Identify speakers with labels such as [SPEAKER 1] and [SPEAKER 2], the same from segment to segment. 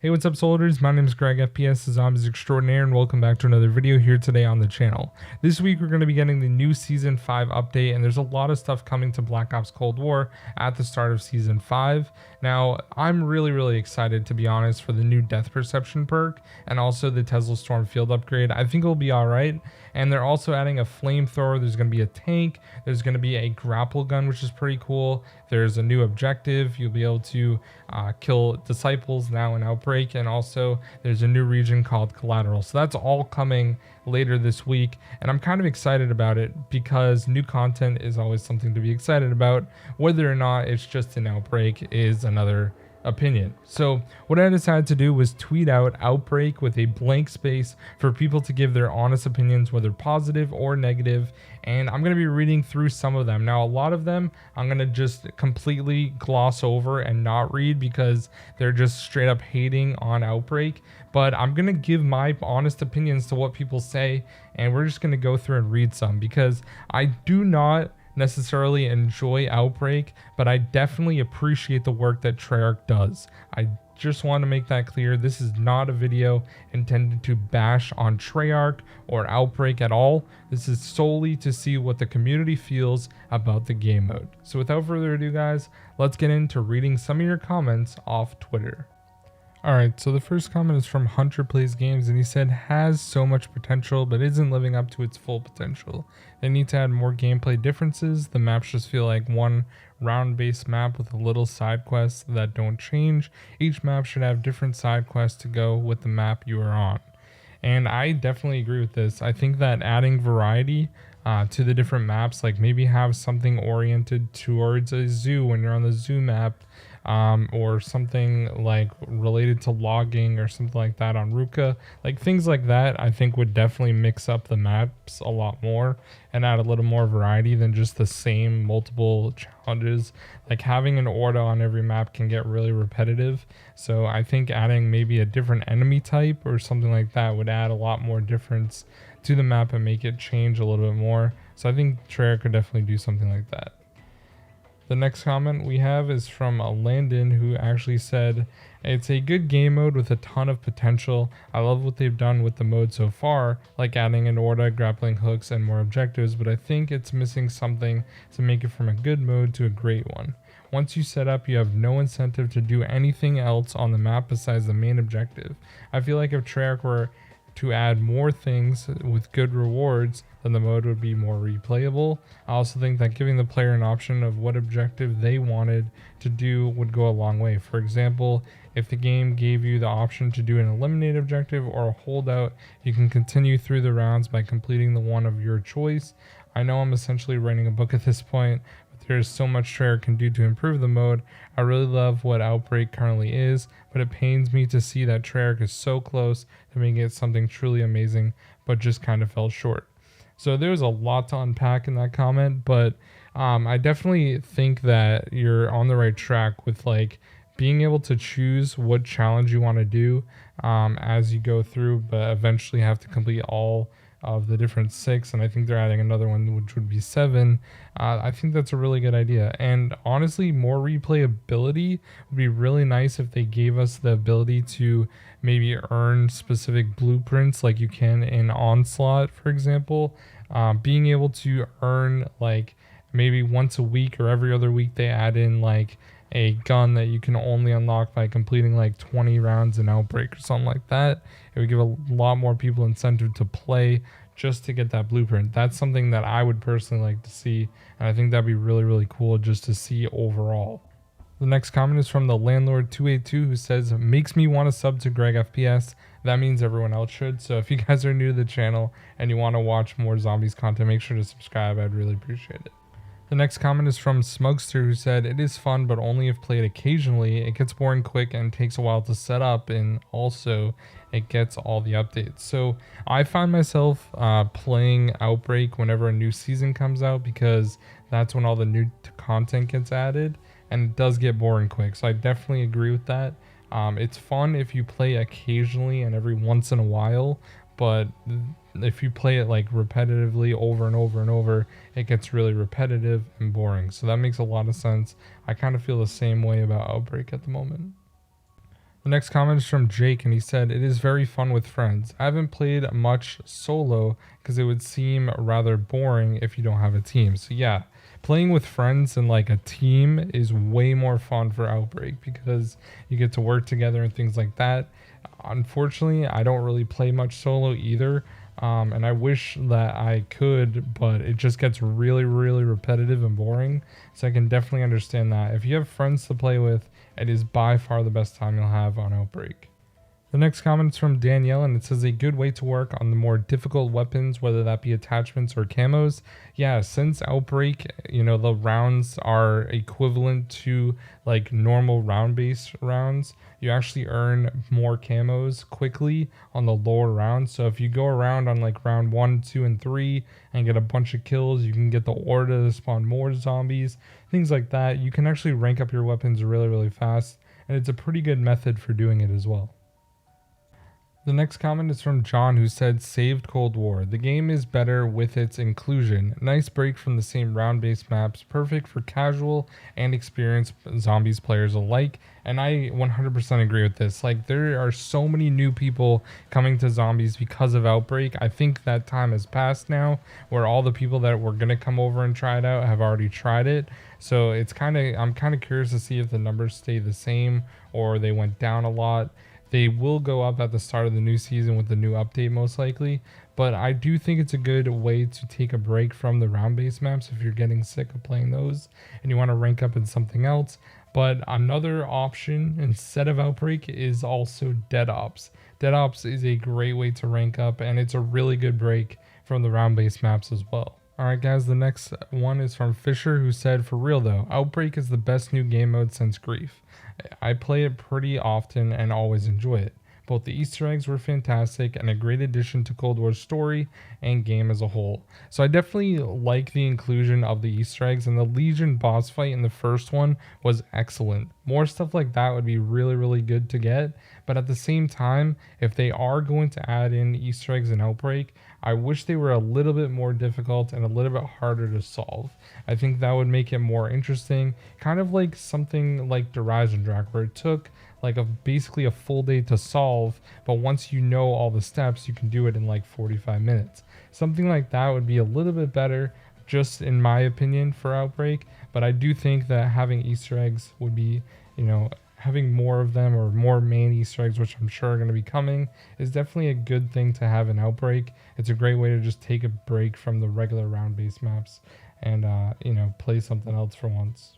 [SPEAKER 1] Hey, what's up, soldiers? My name is GregFPS, the Zombies Extraordinaire, and welcome back to another video here today on the channel. This week, we're going to be getting the new Season 5 update, and there's a lot of stuff coming to Black Ops Cold War at the start of Season 5. Now, I'm really excited, to be honest, for the new Death Perception perk, and also the Tesla Storm Field upgrade. I think it'll be alright, and they're also adding a flamethrower. There's going to be a tank, there's going to be a grapple gun, which is pretty cool. There's a new objective. You'll be able to kill disciples now in Outbreak, and also there's a new region called Collateral. So that's all coming later this week, and I'm kind of excited about it because new content is always something to be excited about. Whether or not it's just an Outbreak is another opinion. So what I decided to do was tweet out Outbreak with a blank space for people to give their honest opinions, whether positive or negative, and I'm going to be reading through some of them. Now, a lot of them I'm going to just completely gloss over and not read because they're just straight up hating on Outbreak, but I'm going to give my honest opinions to what people say, and we're just going to go through and read some because I do not necessarily enjoy Outbreak, but I definitely appreciate the work that Treyarch does. I just want to make that clear. This is not a video intended to bash on Treyarch or Outbreak at all. This is solely to see what the community feels about the game mode. So without further ado, guys, let's get into reading some of your comments off Twitter. Alright, so the first comment is from Hunter Plays Games, and he said, has so much potential but isn't living up to its full potential. They need to add more gameplay differences. The maps just feel like one round-based map with a little side quests that don't change. Each map should have different side quests to go with the map you are on. And I definitely agree with this. I think that adding variety to the different maps, like maybe have something oriented towards a zoo when you're on the zoo map, or something like related to logging or something like that on Ruka, like things like that, I think would definitely mix up the maps a lot more and add a little more variety than just the same multiple challenges. Like having an order on every map can get really repetitive, so I think adding maybe a different enemy type or something like that would add a lot more difference to the map and make it change a little bit more. So I think Treyarch could definitely do something like that. The next comment we have is from Landon, who actually said, it's a good game mode with a ton of potential. I love what they've done with the mode so far, like adding an order, grappling hooks, and more objectives, but I think it's missing something to make it from a good mode to a great one. Once you set up, you have no incentive to do anything else on the map besides the main objective. I feel like if Treyarch were to add more things with good rewards, then the mode would be more replayable. I also think that giving the player an option of what objective they wanted to do would go a long way. For example, if the game gave you the option to do an eliminate objective or a holdout, you can continue through the rounds by completing the one of your choice. I know I'm essentially writing a book at this point, but there's so much Treyarch can do to improve the mode. I really love what Outbreak currently is, but it pains me to see that Treyarch is so close to making it something truly amazing, but just kind of fell short. So there's a lot to unpack in that comment, but I definitely think that you're on the right track with like being able to choose what challenge you want to do as you go through, but eventually have to complete all of the different 6, and I think they're adding another one which would be 7. I think that's a really good idea, and honestly more replayability would be really nice if they gave us the ability to maybe earn specific blueprints like you can in Onslaught, for example. Being able to earn like maybe once a week or every other week they add in like a gun that you can only unlock by completing like 20 rounds in Outbreak or something like that. It would give a lot more people incentive to play just to get that blueprint. That's something that I would personally like to see, and I think that'd be really cool just to see overall. The next comment is from the Landlord 282, who says, makes me want to sub to GregFPS. That means everyone else should. So if you guys are new to the channel and you want to watch more zombies content, make sure to subscribe. I'd really appreciate it. The next comment is from Smugster, who said, it is fun, but only if played occasionally. It gets boring quick and takes a while to set up, and also it gets all the updates. So I find myself playing Outbreak whenever a new season comes out because that's when all the new content gets added, and it does get boring quick. So I definitely agree with that. It's fun if you play occasionally and every once in a while, but if you play it like repetitively over and over, it gets really repetitive and boring. So that makes a lot of sense. I kind of feel the same way about Outbreak at the moment. The next comment is from Jake, and he said, "It is very fun with friends. I haven't played much solo because it would seem rather boring if you don't have a team." So yeah, playing with friends and like a team is way more fun for Outbreak because you get to work together and things like that. Unfortunately, I don't really play much solo either. And I wish that I could, but it just gets really, really repetitive and boring. So I can definitely understand that. If you have friends to play with, it is by far the best time you'll have on Outbreak. The next comment is from Danielle, and it says a good way to work on the more difficult weapons, whether that be attachments or camos. Yeah, since Outbreak, the rounds are equivalent to like normal round-based rounds, you actually earn more camos quickly on the lower rounds. So if you go around on like round 1, 2, and 3 and get a bunch of kills, you can get the order to spawn more zombies, things like that. You can actually rank up your weapons really, really fast, and it's a pretty good method for doing it as well. The next comment is from John, who said, "Saved Cold War. The game is better with its inclusion. Nice break from the same round-based maps, perfect for casual and experienced zombies players alike." And I 100% agree with this. Like, there are so many new people coming to zombies because of Outbreak. I think that time has passed now, where all the people that were gonna come over and try it out have already tried it. So I'm kind of curious to see if the numbers stay the same or they went down a lot. They will go up at the start of the new season with the new update most likely, but I do think it's a good way to take a break from the round-based maps if you're getting sick of playing those and you want to rank up in something else. But another option instead of Outbreak is also Dead Ops. Dead Ops is a great way to rank up, and it's a really good break from the round-based maps as well. Alright guys, the next one is from Fisher, who said, "For real though, Outbreak is the best new game mode since Grief. I play it pretty often and always enjoy it. Both the Easter eggs were fantastic and a great addition to Cold War's story and game as a whole." So I definitely like the inclusion of the Easter eggs, and the Legion boss fight in the first one was excellent. More stuff like that would be really, really good to get, but at the same time, if they are going to add in Easter eggs in Outbreak, I wish they were a little bit more difficult and a little bit harder to solve. I think that would make it more interesting, kind of like something like Horizon Drac, where it took like basically a full day to solve, but once you know all the steps, you can do it in like 45 minutes. Something like that would be a little bit better, just in my opinion, for Outbreak. But I do think that having Easter eggs would be, having more of them or more main Easter eggs, which I'm sure are going to be coming, is definitely a good thing to have in Outbreak. It's a great way to just take a break from the regular round-based maps and, play something else for once.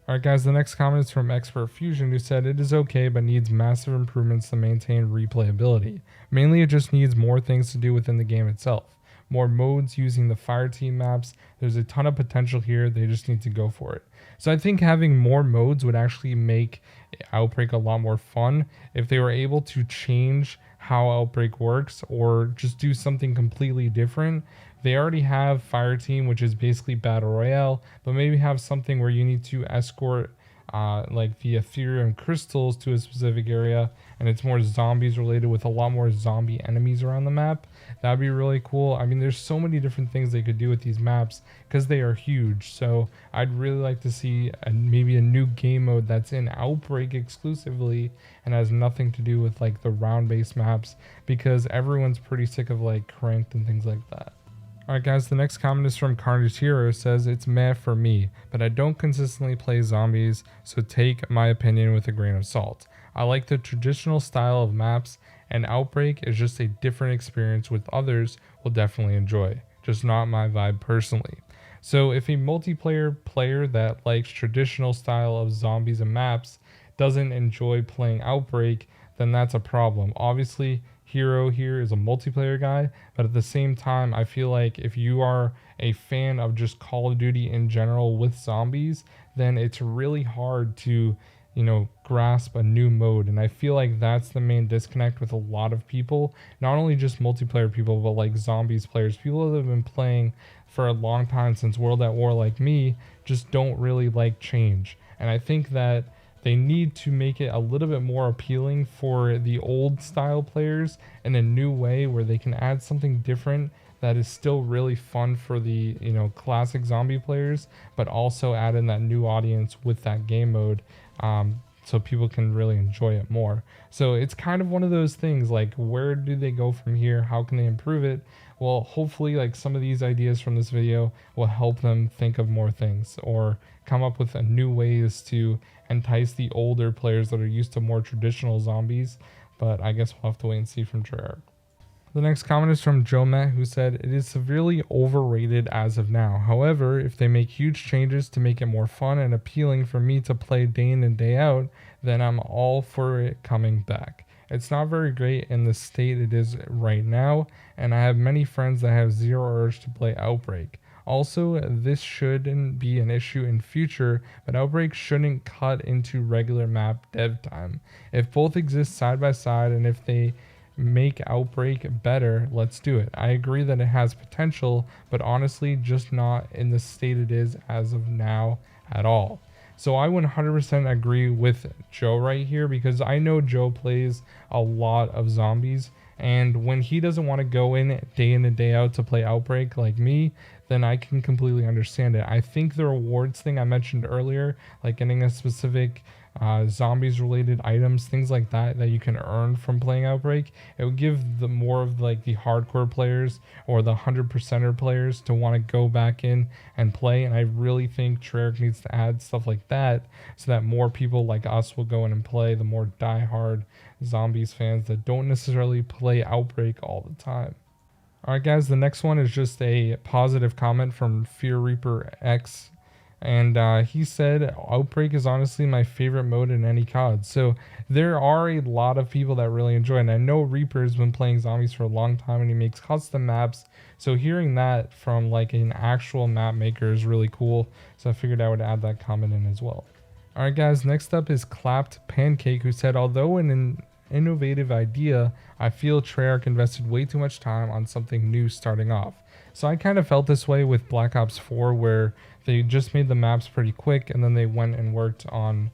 [SPEAKER 1] Alright guys, the next comment is from Expert Fusion, who said, "It is okay, but needs massive improvements to maintain replayability. Mainly it just needs more things to do within the game itself. More modes using the fire team maps. There's a ton of potential here, they just need to go for it." So I think having more modes would actually make Outbreak a lot more fun if they were able to change how Outbreak works or just do something completely different. They already have Fire Team, which is basically Battle Royale, but maybe have something where you need to escort like the Ethereum crystals to a specific area, and it's more zombies related with a lot more zombie enemies around the map. That'd be really cool. I mean, there's so many different things they could do with these maps because they are huge. So I'd really like to see maybe a new game mode that's in Outbreak exclusively and has nothing to do with like the round-based maps, because everyone's pretty sick of like Cranked and things like that. Alright guys, the next comment is from karnatiro, says, "It's meh for me, but I don't consistently play zombies, so take my opinion with a grain of salt. I like the traditional style of maps, and Outbreak is just a different experience with others will definitely enjoy. Just not my vibe personally." So if a multiplayer player that likes traditional style of zombies and maps doesn't enjoy playing Outbreak, then that's a problem. Obviously, Hero here is a multiplayer guy, but at the same time, I feel like if you are a fan of just Call of Duty in general with zombies, then it's really hard to, grasp a new mode. And I feel like that's the main disconnect with a lot of people, not only just multiplayer people, but like zombies players. People that have been playing for a long time since World at War like me just don't really like change. And I think that they need to make it a little bit more appealing for the old style players in a new way where they can add something different that is still really fun for the classic zombie players, but also add in that new audience with that game mode so people can really enjoy it more. So it's kind of one of those things, like, where do they go from here? How can they improve it? Well, hopefully, like, some of these ideas from this video will help them think of more things or come up with new ways to entice the older players that are used to more traditional zombies. But I guess we'll have to wait and see from Treyarch. The next comment is from Jomet, who said, "It is severely overrated as of now. However, if they make huge changes to make it more fun and appealing for me to play day in and day out, then I'm all for it coming back. It's not very great in the state it is right now, and I have many friends that have zero urge to play Outbreak. Also, this shouldn't be an issue in future, but Outbreak shouldn't cut into regular map dev time. If both exist side by side and if they make Outbreak better, let's do it. I agree that it has potential, but honestly, just not in the state it is as of now at all." So I 100% agree with Joe right here, because I know Joe plays a lot of zombies, and when he doesn't want to go in and day out to play Outbreak like me, then I can completely understand it. I think the rewards thing I mentioned earlier, like getting a specific zombies related items, things like that you can earn from playing Outbreak, it would give the more of like the hardcore players or the 100%er players to want to go back in and play. And I really think Treyarch needs to add stuff like that so that more people like us will go in and play, the more diehard zombies fans that don't necessarily play Outbreak all the time. Alright guys, the next one is just a positive comment from Fear Reaper X. And he said, "Outbreak is honestly my favorite mode in any COD." So there are a lot of people that really enjoy it. And I know Reaper's been playing zombies for a long time and he makes custom maps. So hearing that from like an actual map maker is really cool. So I figured I would add that comment in as well. Alright guys, next up is clappedpancake, who said, "Although an innovative idea, I feel Treyarch invested way too much time on something new starting off." So I kind of felt this way with Black Ops 4, where they just made the maps pretty quick and then they went and worked on,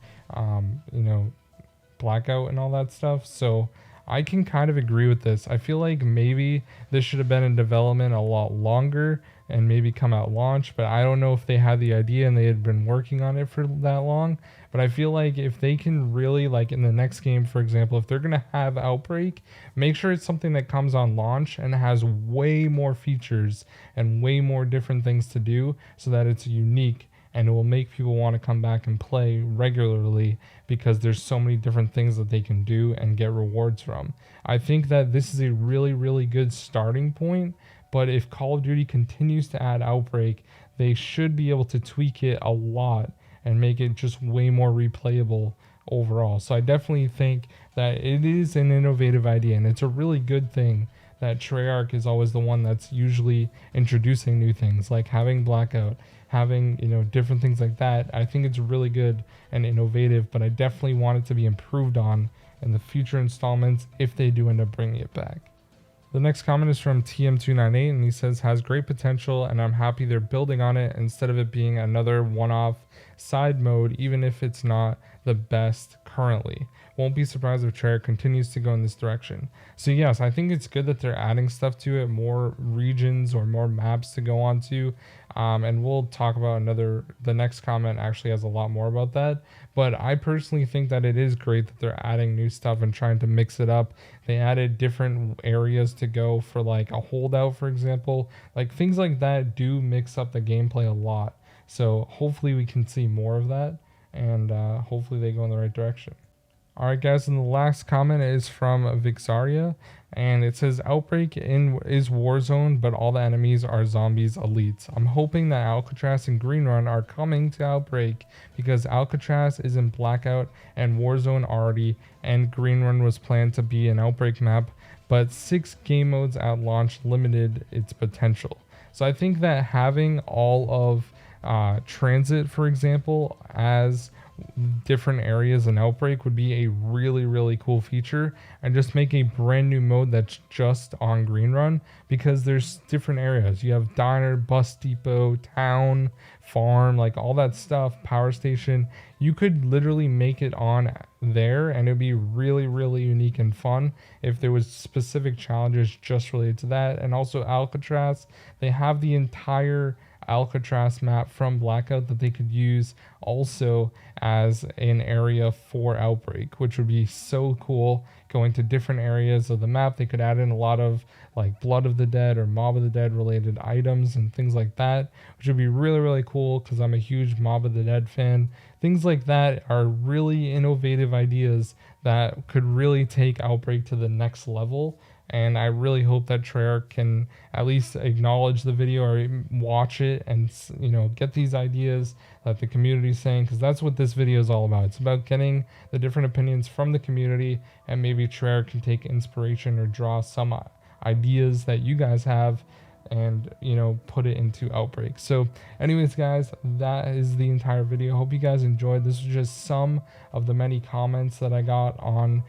[SPEAKER 1] Blackout and all that stuff. So I can kind of agree with this. I feel like maybe this should have been in development a lot longer and maybe come out launch, but I don't know if they had the idea and they had been working on it for that long. But I feel like if they can really, like in the next game, for example, if they're going to have Outbreak, make sure it's something that comes on launch and has way more features and way more different things to do so that it's unique and it will make people want to come back and play regularly because there's so many different things that they can do and get rewards from. I think that this is a really, really good starting point, but if Call of Duty continues to add Outbreak, they should be able to tweak it a lot and make it just way more replayable overall. So I definitely think that it is an innovative idea, and it's a really good thing that Treyarch is always the one that's usually introducing new things, like having Blackout, having, different things like that. I think it's really good and innovative, but I definitely want it to be improved on in the future installments if they do end up bringing it back. The next comment is from TM298, and he says, "Has great potential and I'm happy they're building on it instead of it being another one-off side mode, even if it's not the best currently. Won't be surprised if Treyarch continues to go in this direction." So yes, I think it's good that they're adding stuff to it, more regions or more maps to go on to. And we'll talk about the next comment actually has a lot more about that. But I personally think that it is great that they're adding new stuff and trying to mix it up. They added different areas to go for like a holdout, for example. Like things like that do mix up the gameplay a lot. So hopefully we can see more of that, and hopefully they go in the right direction. Alright guys, and the last comment is from Vixaria, and it says, "Outbreak is Warzone, but all the enemies are zombies elites. I'm hoping that Alcatraz and Green Run are coming to Outbreak, because Alcatraz is in Blackout and Warzone already, and Green Run was planned to be an Outbreak map, but 6 game modes at launch limited its potential." So I think that having all of Transit, for example, as different areas in Outbreak would be a really, really cool feature, and just make a brand new mode that's just on Green Run, because there's different areas. You have diner, bus depot, town, farm, like all that stuff, power station. You could literally make it on there and it'd be really, really unique and fun if there was specific challenges just related to that. And also Alcatraz, they have the entire Alcatraz map from Blackout that they could use also as an area for Outbreak, which would be so cool. Going to different areas of the map, they could add in a lot of like Blood of the Dead or Mob of the Dead related items and things like that, which would be really, really cool because I'm a huge Mob of the Dead fan. Things like that are really innovative ideas that could really take Outbreak to the next level. And I really hope that Treyarch can at least acknowledge the video or watch it and, get these ideas that the community is saying, because that's what this video is all about. It's about getting the different opinions from the community, and maybe Treyarch can take inspiration or draw some ideas that you guys have and put it into Outbreak. So anyways guys, that is the entire video. Hope you guys enjoyed. This was just some of the many comments that I got on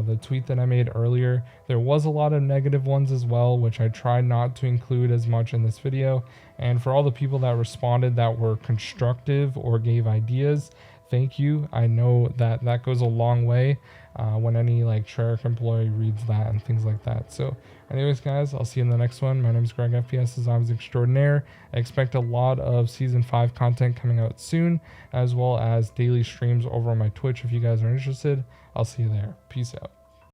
[SPEAKER 1] the tweet that I made earlier. There was a lot of negative ones as well, which I tried not to include as much in this video. And for all the people that responded that were constructive or gave ideas, thank you. I know that that goes a long way when any like Treyarch employee reads that and things like that. So anyways guys, I'll see you in the next one. My name is GregFPS, Zombies Extraordinaire. I expect a lot of season 5 content coming out soon, as well as daily streams over on my Twitch. If you guys are interested, I'll see you there. Peace out.